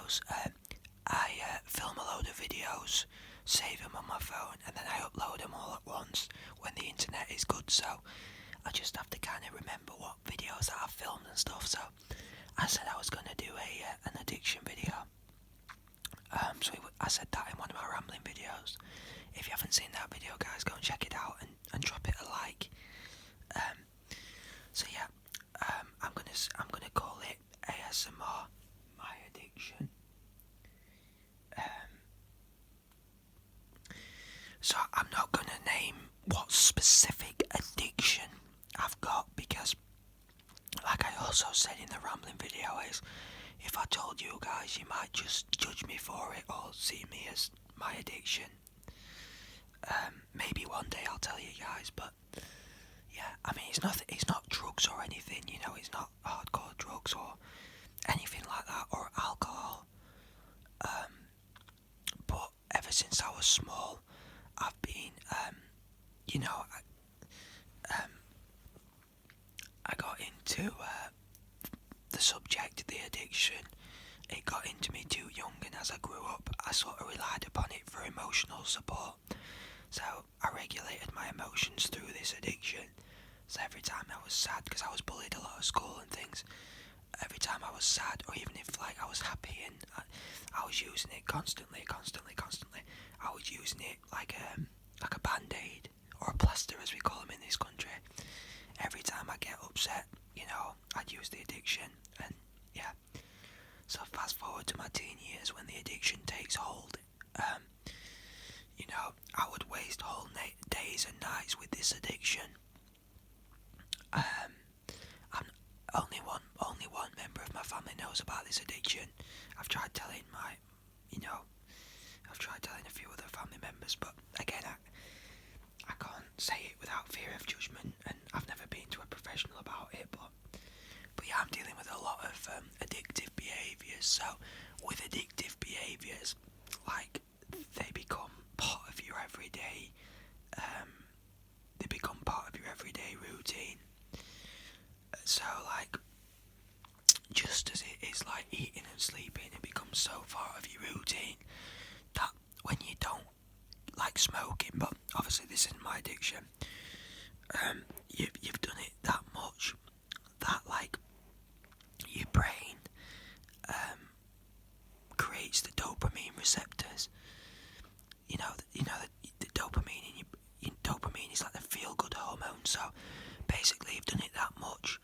videos. I film a load of videos, save them on my phone, and then I upload them all at once when the internet is good. So I just have to kind of remember what videos that I've filmed and stuff. So I said I was going to do an addiction video. So I said that in one of my rambling videos. If you haven't seen that video, guys, go and check it out and drop it a like. So yeah, I'm gonna call it ASMR My Addiction. So I'm not gonna name what specific addiction I've got because, like I also said in the rambling video, is if I told you guys, you might just judge me for it or see me as my addiction. Maybe one day I'll tell you guys, but yeah, I mean it's not drugs or anything, you know, it's not hardcore drugs or anything like that or alcohol. But ever since I was small, I've been, you know, I got into the subject, the addiction. It got into me too young, and as I grew up, I sort of relied upon it for emotional support. So I regulated my emotions through this addiction. So every time I was sad, because I was bullied a lot at school and things, every time I was sad, or even if like I was happy, and I was using it constantly. I was using it like a band-aid or a plaster, as we call them in this country. Every time I get upset, you know, I'd use the addiction, and yeah. So fast forward to my teen years when the addiction takes hold. You know, I would waste whole days and nights with this addiction. I'm only one member of my family knows about this addiction. I've tried telling a few other family members, but again, I can't say it without fear of judgment, and I've never been to a professional about it, but yeah, I'm dealing with a lot of addictive behaviours. So with addictive behaviours, like, they become part of your everyday, routine. So like, just as it is like eating and sleeping, it becomes so part of your routine that when you don't, like smoking, but obviously this isn't my addiction, you've done it that much that like your brain creates the dopamine receptors. You know the dopamine in your dopamine is like the feel-good hormone. So basically, you've done it that much,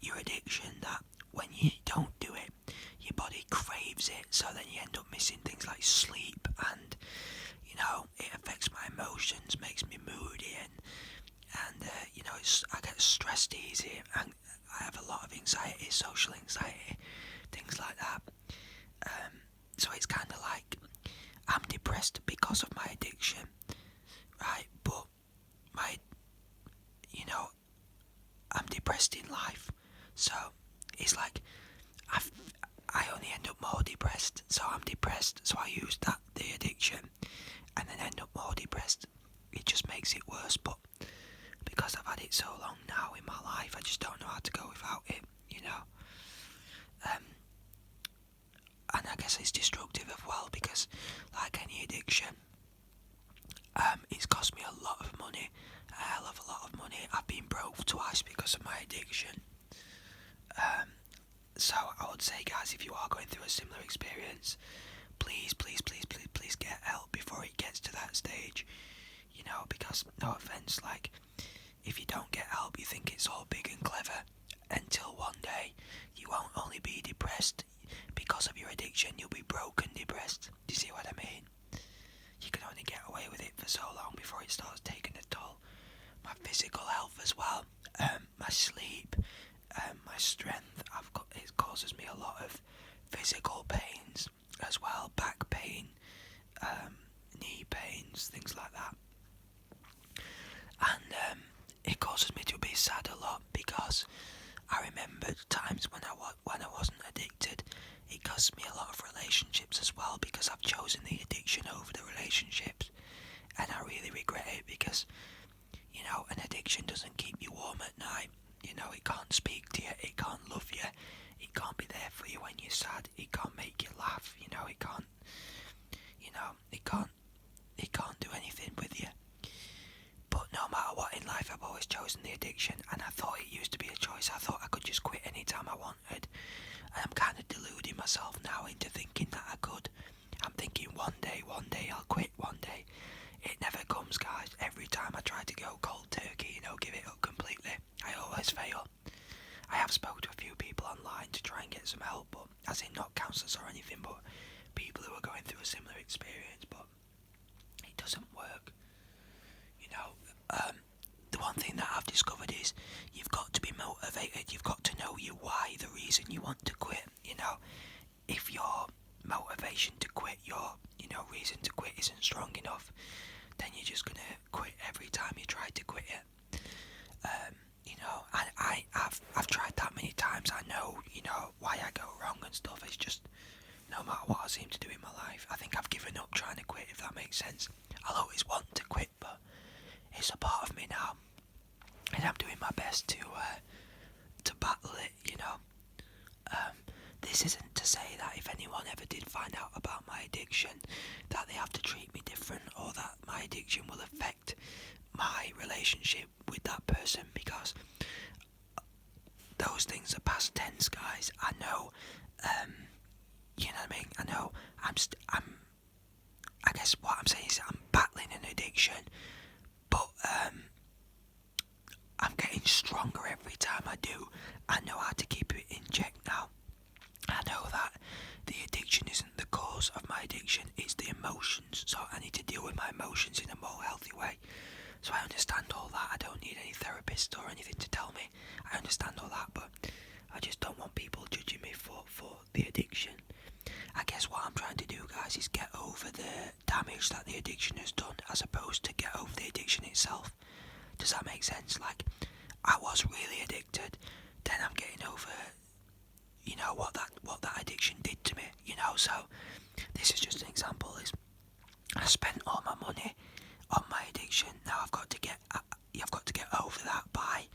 your addiction, that when you don't do it, your body craves it. So then you end up missing things like sleep, and you know it affects my emotions, makes me moody, and you know I get stressed easy, and I have a lot of anxiety, social anxiety, things like that. So it's kind of like I'm depressed because of my addiction, right? But I'm depressed in life, so it's like I only end up more depressed. So I'm depressed, so I use the addiction, and then end up more depressed. It just makes it worse, but because I've had it so long now in my life, I just don't know how to go without it, you know. And I guess it's destructive as well, because like any addiction, it's cost me a lot of money, a hell of a lot of money. I've been broke twice because of my addiction. So I would say, guys, if you are going through a similar experience, please get help before it gets to that stage. You know, because no offense, like, if you don't get help, you think it's all big and clever, until one day you won't only be depressed because of your addiction, you'll be broke and depressed. Do you see what I mean? You can only get away with it for so long before it starts taking a toll. My physical health as well, my sleep, my strength, it causes me a lot of physical pains as well, back pain, knee pains, things like that. And it causes me to be sad a lot, because I remember times when I wasn't addicted. It cost me a lot of relationships as well, because I've chosen the addiction over the relationships, and I really regret it, because you know, an addiction doesn't keep you warm at night. You know, it can't speak to you, it can't love you, it can't be there for you when you're sad, it can't myself now into thinking that I could. I'm thinking one day I'll quit one day. It never comes, guys. Every time I try to go cold turkey, give it up completely, I always fail. I have spoken to a few people online to try and get some help, but as in not counsellors or anything, but people who are going through a similar experience, but it doesn't work. The one thing that I've discovered is you've got to be motivated. You've got to know your why, the reason you want to quit. If your motivation to quit, your reason to quit isn't strong enough, then you're just gonna quit every time you try to quit it. And I've tried that many times. I know, why I go wrong and stuff. It's just no matter what I seem to do in my life, I think I've given up trying to quit, if that makes sense. I'll always want to quit, but it's a part of me now, and I'm doing my best to battle it. This isn't to say that if anyone ever did find out about my addiction, that they have to treat me different, or that my addiction will affect my relationship with that person, because those things are past tense, guys. I know, you know what I mean? I know I guess what I'm saying is I'm battling an addiction, but I'm getting stronger every time I do. I know how to keep it in check now. I know that the addiction isn't the cause of my addiction, it's the emotions, so I need to deal with my emotions in a more healthy way. So I understand all that. I don't need any therapist or anything to tell me. I understand all that, but I just don't want people judging me for the addiction. I guess what I'm trying to do, guys, is get over the damage that the addiction has done, as opposed to get over the addiction itself. Does that make sense? Like, I was really addicted, then I'm getting over, what that addiction did to me, so this is just an example. Is I spent all my money on my addiction. Now I've got to get over that by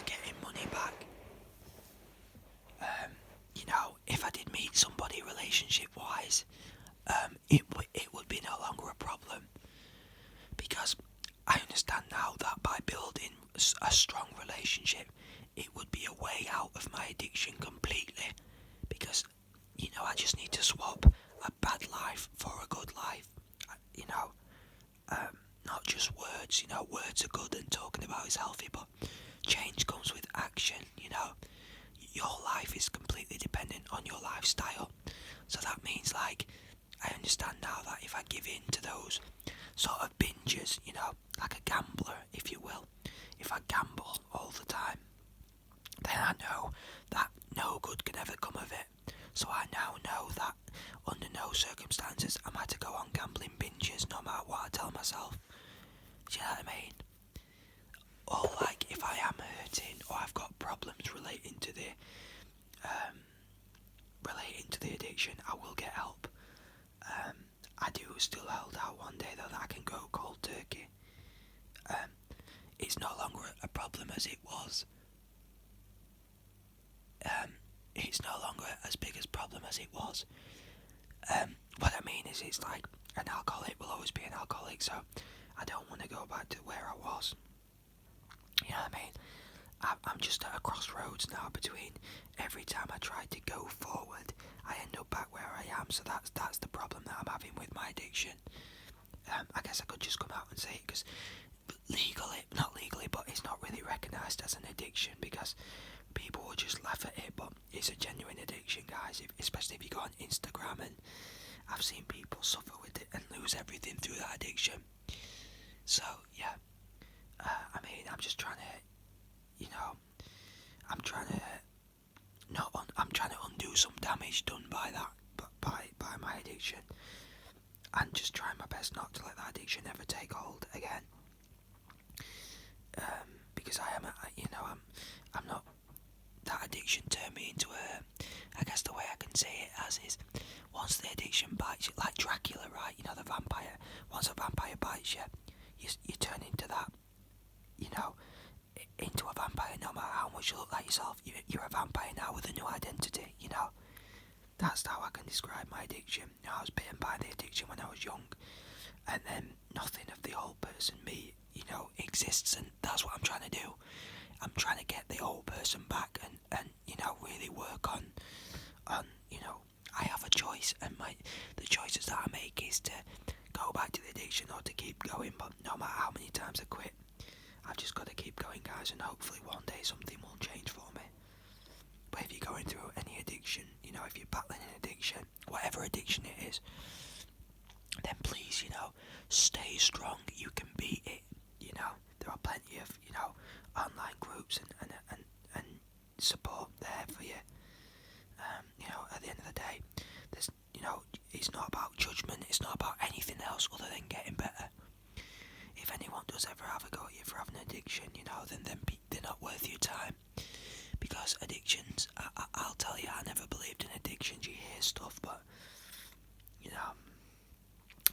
getting money back. If I did meet somebody relationship wise, it would be no longer a problem, because I understand now that by building a strong relationship, it would be a way out of my addiction completely, because I just need to swap a bad life for a good life. Not just words. Words are good and talking about is healthy, but change comes with action. Your life is completely dependent on your lifestyle, so that means, like, I understand now that if I give in to those sort of binges, like a gambler, if you will, if I gamble all the time, then I know that no good can ever come of it. So I now know that under no circumstances am I to go on gambling binges, no matter what I tell myself. Do you know what I mean? Or, like, if I am hurting or I've got problems relating to the addiction, I will get help. I do still hold out one day though that I can go cold turkey. It's no longer a problem as it was. It's no longer as big a problem as it was. What I mean is, it's like an alcoholic will always be an alcoholic, so I don't want to go back to where I was. You know what I mean? I'm just at a crossroads now between every time I try to go forward, I end up back where I am. So that's the problem that I'm having with my addiction. I guess I could just come out and say it, because not legally, but it's not really recognised as an addiction, because people will just laugh at it, but it's a genuine addiction, guys, especially if you go on Instagram, and I've seen people suffer with it and lose everything through that addiction. So, yeah, I'm just trying to, I'm trying to undo some damage done by that, by my addiction, and just trying my best not to let that addiction ever take hold again. Because I'm not. That addiction turned me into I guess the way I can say it as is, once the addiction bites you, like Dracula, right? The vampire. Once a vampire bites you, you turn into that. Into a vampire. No matter how much you look like yourself, you're a vampire now with a new identity. That's how I can describe my addiction. I was bitten by the addiction when I was young, and then nothing of the old person me, exists, and that's what I'm trying to do. I'm trying to get the old person back and really work on I have a choice, and the choices that I make is to go back to the addiction or to keep going. But no matter how many times I quit, I've just got to keep going, guys, and hopefully one day something will change for me. But if you're going through any addiction, if you're battling an addiction, whatever addiction it is, then please, stay strong. You can beat it. There are plenty of online groups and support there for you. At the end of the day, there's it's not about judgment. It's not about anything else other than getting better. If anyone does ever have a go at you for having an addiction, then they're not worth your time. Because addictions, I'll tell you, I never believed in addictions. You hear stuff, but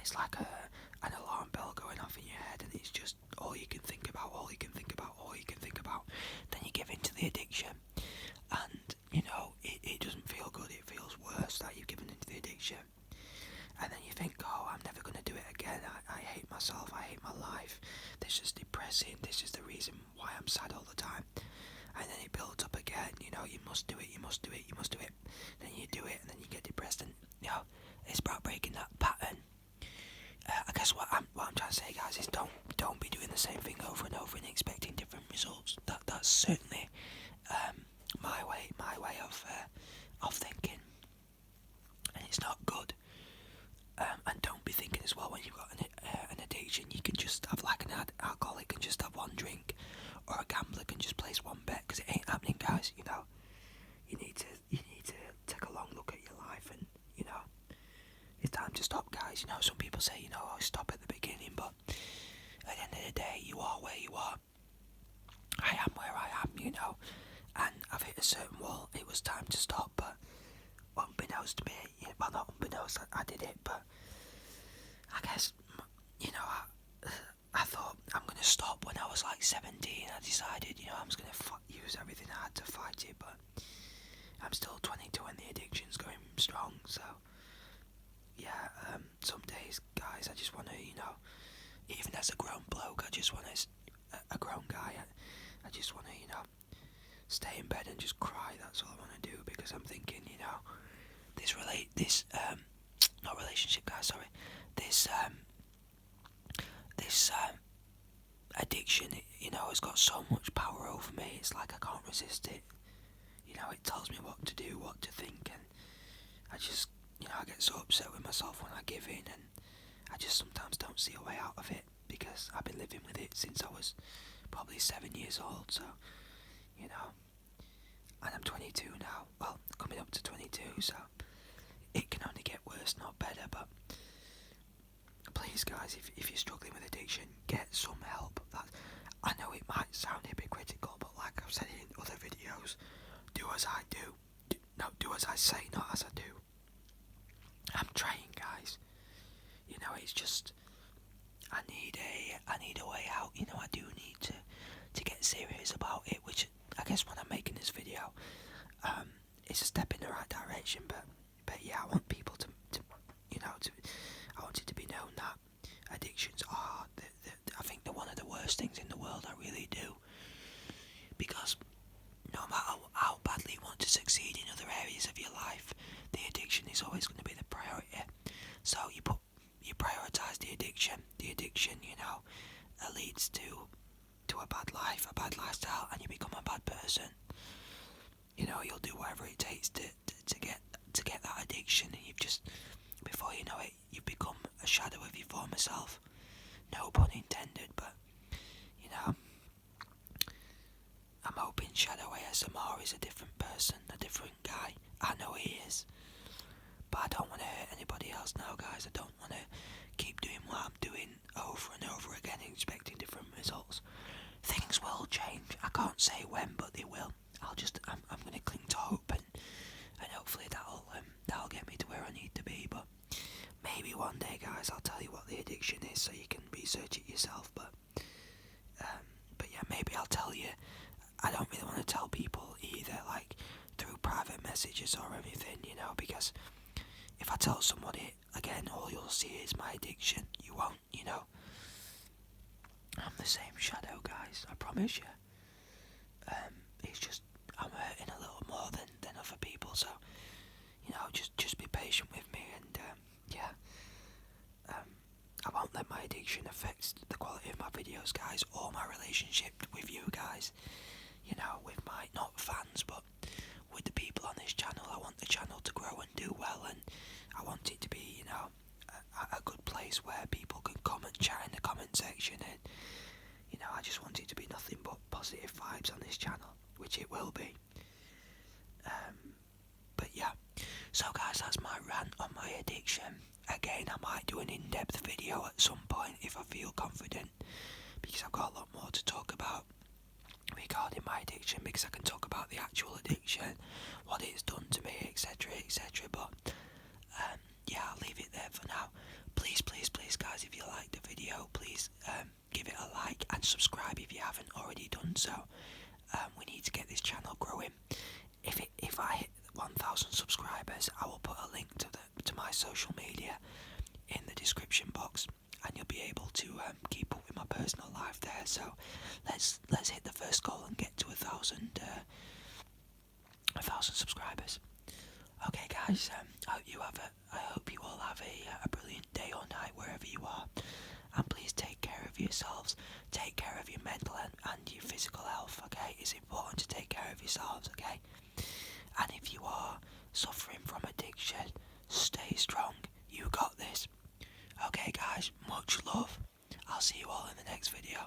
it's like an alarm bell going off in your head, and it's just all you can think about, all you can think about, all you can think about. Then you give into the addiction, and it doesn't feel good. It feels worse that you've given into the addiction, and then you think, oh, I'm never going to do it again. I hate myself. I hate my life. This is depressing. This is the reason why I'm sad all the time. And then it builds up again. You must do it. You must do it. You must do it. Then you do it, and then you get depressed, and it's about breaking that pattern. I guess what I'm trying to say, guys, is don't be doing the same thing over and over and expecting different results. That's certainly my way of thinking, and it's not good. And don't be thinking as well when you've got an addiction. You can just have like an alcoholic can just have one drink, or a gambler can just place one bet, because it ain't happening, guys. You need to take a long look at your life, and it's time to stop, guys. Some people say stop at the beginning, but at the end of the day, you are where you are. I am where I am, and I've hit a certain wall. It was time to stop, but unbeknownst to me, well, not unbeknownst, I did it, but I guess, I thought I'm going to stop when I was like 17. I decided, I'm just going to use everything I had to fight it, but I'm still 22 and the addiction's going strong, so yeah, some days, guys, I just want to, even as a grown bloke, I just want to, a grown guy, I just want to, stay in bed and just cry. That's all I want to do, because I'm thinking, this not relationship, guys, sorry, this addiction, has got so much power over me. It's like I can't resist it. It tells me what to do, what to think, and I just, I get so upset with myself when I give in, and I just sometimes don't see a way out of it, because I've been living with it since I was probably 7 years old, so, and I'm 22 now, well, coming up to 22, so it can only get worse, not better. But please, guys, if you're struggling with addiction, get some help. I know it might sound hypocritical, but like I've said in other videos, do as I do. Do as I say, not as I do. I'm trying, guys. It's just I need a way out. I do need to get serious about it, which I guess when I'm making this video, it's a step in the right direction. But yeah, I want people to I want it to be known that addictions are I think they're one of the worst things in the world. I really do, because no matter how badly you want to succeed in other areas of your life, the addiction is always going to be the priority. So you prioritise the addiction. The addiction, leads to a bad life, a bad lifestyle, and you become a bad person. You'll do whatever it takes to get that addiction, and you've just, before you know it, you've become a shadow of your former self. No pun intended, but I'm hoping Shadow ASMR is a different person, a different guy. I know he is, but I don't want to hurt anybody else now, guys. I don't want to keep doing what I'm doing over and over again, expecting different results. Things will change. I can't say when, but they will. I'm going to cling to hope, and hopefully that'll get me to where I need to be. But maybe one day, guys, I'll tell you what the addiction is, so you can research it yourself. But yeah, maybe I'll tell you. I don't really want to tell people either, like through private messages or anything, because if I tell somebody, again, all you'll see is my addiction. You won't, I'm the same shadow, guys, I promise you. It's just, I'm hurting a little more than addiction affects the quality of my videos, guys, or my relationship with you guys. You know, with my, not fans, but with the people on this channel. I want the channel to grow and do well, and I want it to be, you know, a good place where people can come and chat in the comment section, and, you know, I just want it to be nothing but positive vibes on this channel, which it will be. But yeah, so guys, that's my rant on my addiction. Again, I might do an in-depth video at some point if I feel confident, because I've got a lot more to talk about regarding my addiction, because I can talk about the actual addiction, what it's done to me, etc, etc. But yeah, I'll leave it there for now. Please, please, please, guys, if you like the video, please give it a like and subscribe if you haven't already done so. We need to get this channel growing. If I hit 1,000 subscribers, I will put a link to my social media in the description box, and you'll be able to keep up with my personal life there. So let's hit the first goal and get to 1,000 subscribers. Okay, guys. I hope you all have a brilliant day or night wherever you are, and please take care of yourselves. Take care of your mental and your physical health. Okay, it's important to take care of yourselves. Okay, and if you are suffering from addiction, stay strong. You got this. Okay, guys. Much love. I'll see you all in the next video.